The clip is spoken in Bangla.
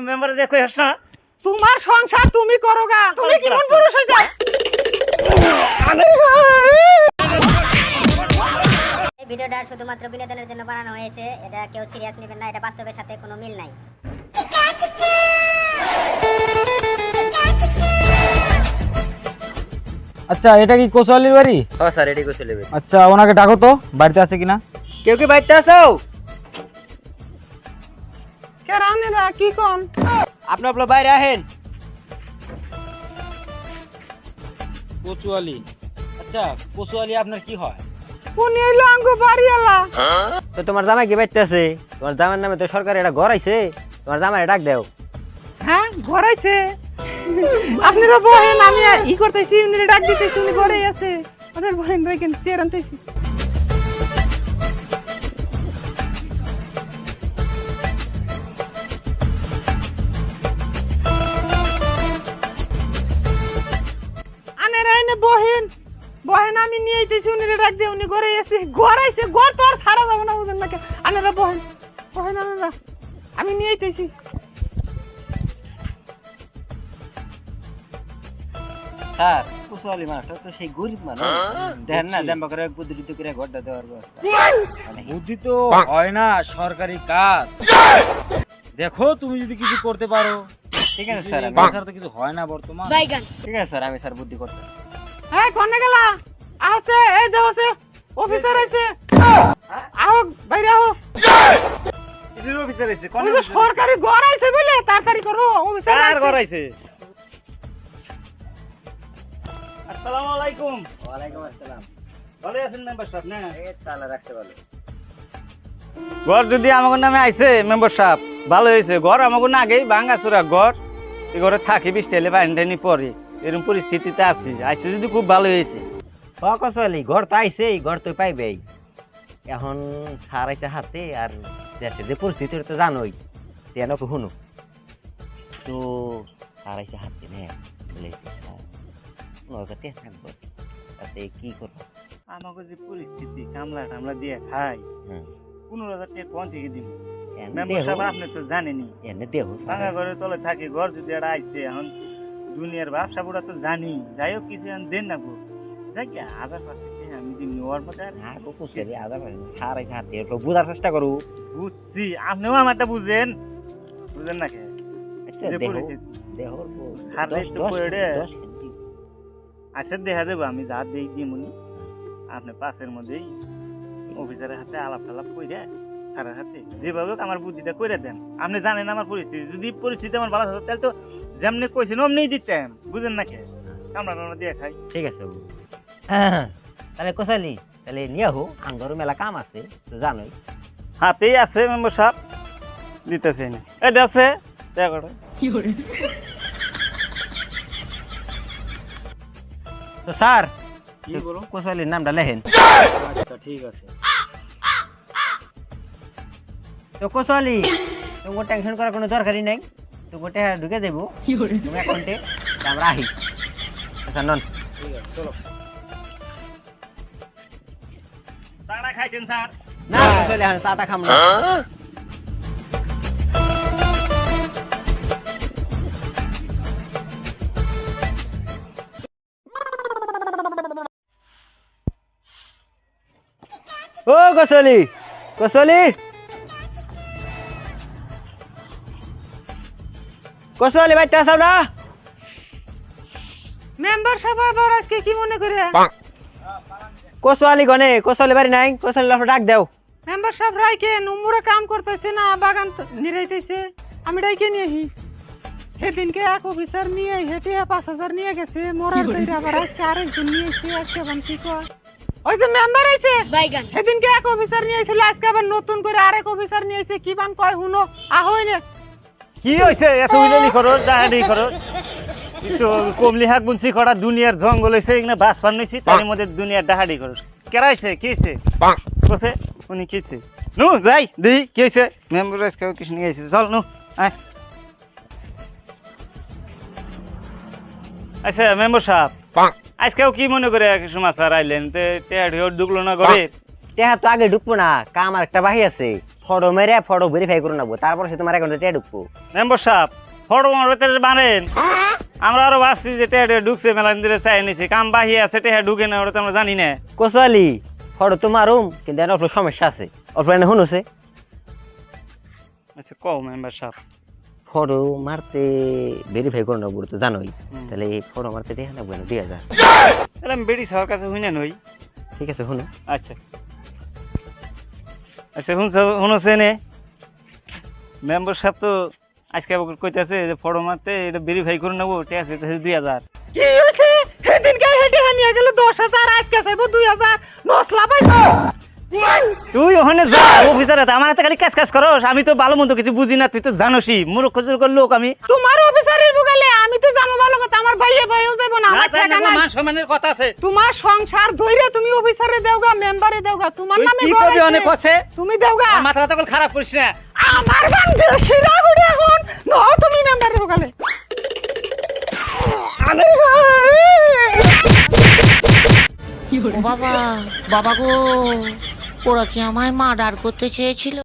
মেম্বার যে কই হাসনা তোমার সংসার তুমি করো গা, তুমি কি মন পুরুষ হইছ? এই ভিডিওটা শুধুমাত্র বিনোদনের জন্য বানানো হয়েছে, এটা কেউ সিরিয়াস নেবেন না, এটা বাস্তবের সাথে কোনো মিল নাই। আচ্ছা, এটা কি কোচওয়ালির বাড়ি? হ্যাঁ স্যার, এডি কইছিল। আচ্ছা, ওনাকে ডাকো তো, বাড়িতে আছে কিনা। কেউ কি বাইতে আছো? কে রানেরা কি কোন? আপনি আপনার বাইরে আহেন। কোচওয়ালি? আচ্ছা, কোচওয়ালি আপনার কি হয়? কোনি হইলো আঙ্গো বাড়িওয়ালা। তো তোমার জামাই কি বাইতে আছে? তোমার জামাইয়ের নামে তো সরকার এটা ঘর আইছে, তোমার জামাই ডাক দাও। হ্যাঁ, ঘরাইছে। আপনারা বহেন, আমি ই করতেছি, উনি ডাক দিতেছি, উনি ঘরেই আছে। ওদের বহেন রাখেন, চেয়ার আনতেছি। আনেরা এনে বহেন, বহেন আমি নিয়ে আইতেছি, উনি ডাক দিয়ে উনি ঘরেই আছে। ঘরাইছে, ঘর তো আর ছাড়া যাবে না, বুঝেন না? আনেরা বহেন, বহেন আনেরা, আমি নিয়ে আইতেছি। স্যার, কোচওয়ালি মানুষটা তো সেই গরিব মানুষ, দেখেন না দেম্বা করে বুদ্ধি করে ঘরটা দেওয়ার ব্যবস্থা। বুদ্ধি তো হয় না, সরকারি কাজ। দেখো, তুমি যদি কিছু করতে পারো। ঠিক আছে স্যার, তো কিছু হয় না বর্তমান। ঠিক আছে স্যার, আমি স্যার বুদ্ধি করতে। এই কোনে গেলা? আছে, এই দেও আছে, অফিসার আইছে। আও বাইরে আও। কিসের অফিসার আইছে? কোন ওই যে সরকারি ঘর আইছে বলে তাড়াতাড়ি করো, অফিসার কার আইছে। ঘর আইছে? আসসালামু আলাইকুম। ওয়ালাইকুম আসসালাম। ভালো আছেন মেম্বার সাহেব? না, এই তো আল্লাহ রাখতে ভালো। ঘর যদি আমার নামে আইছে মেম্বার সাহেব, ভালো হয়েছে। ঘর আমার না আগেই ভাঙাচোরা ঘর, এই ঘরে থাকি, বৃষ্টি এলে পানি টানি পরে, এরকম পরিস্থিতিতে আছি। আইছে যদি খুব ভালো হয়েছে। কোচওয়ালি ঘর তো আইছে, ঘর তো পাইবেই। এখন স্যার আইছে হাতে, আর দেশে যে পরিস্থিতি তো জানোই, তেন শুনো তো স্যার আইছে হাতে নে বলেছে নগদে থাকবো, তাতে কি করবো? আমাকে যে পরিস্থিতি, কামলা টামলা দিয়ে খাই, 15,000 টাকা কোন থেকে দিব? মেম্বার সাহেব আপনি তো জানেনি, এনে দেহ ভাঙা ঘরের তলে থাকি। ঘর যদি এটা আইছে, এখন দুনিয়ার ব্যবসা বুড়া তো জানি। যাই হোক, কিছু এখন দেন না গো, যাই কি 1,000 টাকা আমি দিন নেওয়ার মতো। আর স্যার আইছে হাতে, একটু বোঝার চেষ্টা করো। বুঝছি, আপনিও আমারটা বুঝেন, বুঝেন না কে? যে পরিস্থিতি স্যার একটু পড়ে আচ্ছা দেখা যাবো, আমি যা দেই দিয়ে মনি আপনি পাশের মধ্যেই অফিসারের হাতে আলাপ টালাপ করে স্যারের হাতে যেভাবে আমার বুদ্ধিটা করে দেন। আপনি জানেন আমার পরিস্থিতি, যদি পরিস্থিতি আমার ভালো থাকতো তাহলে তো যেমনি কইছেন অমনিই দিতাম, বুঝেন না কে? কামড়া টামড়া দিয়ে খাই। ঠিক আছে বাবু। হ্যাঁ, তাহলে কোচওয়ালি তাহলে নিয়ে হো, আঙ্গর মেলা কাম আছে তো জানোই। হাতেই আছে মেম্বার সাহেব, দিতেছে না। এটা আছে দেখা করে। তো স্যার কি বলো? কোচওয়ালির নামটা লেখেন। আচ্ছা ঠিক আছে। তো কোচওয়ালি, তোমার টেনশন করার কোনো দরকারই নাই, তোমার টাকা ঢুকে দেবো তুমি অ্যাকাউন্টে, আমরা আহি। আচ্ছা নন, ঠিক আছে, চলো। চাটা খাইছেন স্যার? না কোচওয়ালি এখন চাটা খাম না। ও কোচওয়ালি, কোচওয়ালি, কোচওয়ালি বাইতে আসাও না? মেম্বার সাহেব আবার আজকে কি মনে করে? কোচওয়ালি গনে, কোচওয়ালি বাড়ি নাই, কোচওয়ালি ডাক দেও। মেম্বার সাহেব রাইকে নম্বরে কাম করতেছে না, বাগান নিরাইতেছে, আমি রাইকে নিয়েছি। সেদিনকে এক অফিসার নিয়ে হেঁটে 5,000 নিয়ে গেছে, মরার দইরা আবার আজকে আরেকজন নিয়েছে। আজকে আবার কি কয়, ওই যে মেম্বার আইছে, সেদিনকে এক অফিসার নিয়ে আইছিল, আজকে আবার নতুন করে আরেক অফিসার নিয়ে আইছে। কি বান কয় হুনো, আহই না। কি হয়েছে? এত উইলানি করো, ডাহাডি করো, একটু কমলি হাক বুনছি করা, দুনিয়ার জঙ্গল হয়েছে, এখানে বাস বানাইছি, তার মধ্যে দুনিয়ার ডাহাডি করো। কেরাইছে কি হয়েছে? বসে উনি কি হয়েছে? নু যাই দেখি কি হয়েছে। মেম্বার কিছু নিয়ে এসেছে, চল নু আয়। আচ্ছা মেম্বার সাহেব, আজকেও কি মনে করে সমাচার আইলেন? ঢুকলো না ঘরে? টেহা তো আগে ঢুকবো না, কাম আর একটা বাহি আছে, ফটো মেরে ফটো ভেরিফাই করে নেবো, তারপর সে তোমার অ্যাকাউন্টে টাকা ঢুকবো। মেম্বার সাহেব ফটো মারতে বানেন, আমরা আরো ভাবছি যে টেহা ঢুকছে মেলা দিলে চাই নিছি, কাম বাহিয়ে আছে টেহা ঢুকে না ওটা তো আমরা জানি না। কোসওয়ালি ফটো তো মারুম, কিন্তু এর অল্প সমস্যা আছে, অল্প এনে শুনুছে। আচ্ছা কও মেম্বার সাহেব। ফটো মারতে ভেরিফাই করে নেবো তো জানোই, তাহলে ফটো মারতে দেখা নেবো না 2000। তাহলে আমি বেড়ি সাহেবের কাছে হই না নই। ঠিক আছে শুনো। আচ্ছা আচ্ছা শুনছে নে মেম্বার সাহেব তো আজকে কইতেছে যে ফটো মারতে এটা ভেরিফাই করে নেবো, ঠিক আছে 2000। কি হয়েছে সেদিনকে হেঁটে নিয়ে গেল 10,000, আজকে চাইবো 2,000, নসলা পাইছো। তুই ওখানে যা অফিসার, আমার হাতে খালি কাজ কাজ করো, আমি তো ভালো মন্দ কিছু বুঝি না, তুই তো জানোসই মূর্খ লোক আমি। তোমার অফিসারের বুগালে আমি তো জানো ভালো কথা, আমার ভাইয়ে ভাইও যাবো না, আমার টাকা নাই। মান সম্মানের কথা আছে, তোমার সংসার ধইরে তুমি অফিসারে দেওগা, মেম্বারে দেওগা, তোমার নামে কি ঘর করবি আছে। অনেক আছে তুমি দেওগা, মাথাটা তখন খারাপ করিস না। আমার গান বেশি রাগুড়ি এখন নাও তুমি মেম্বারে বুগালে। ও বাবা, বাবা গো, ওরা কি আমায় মার্ডার করতে চেয়েছিল?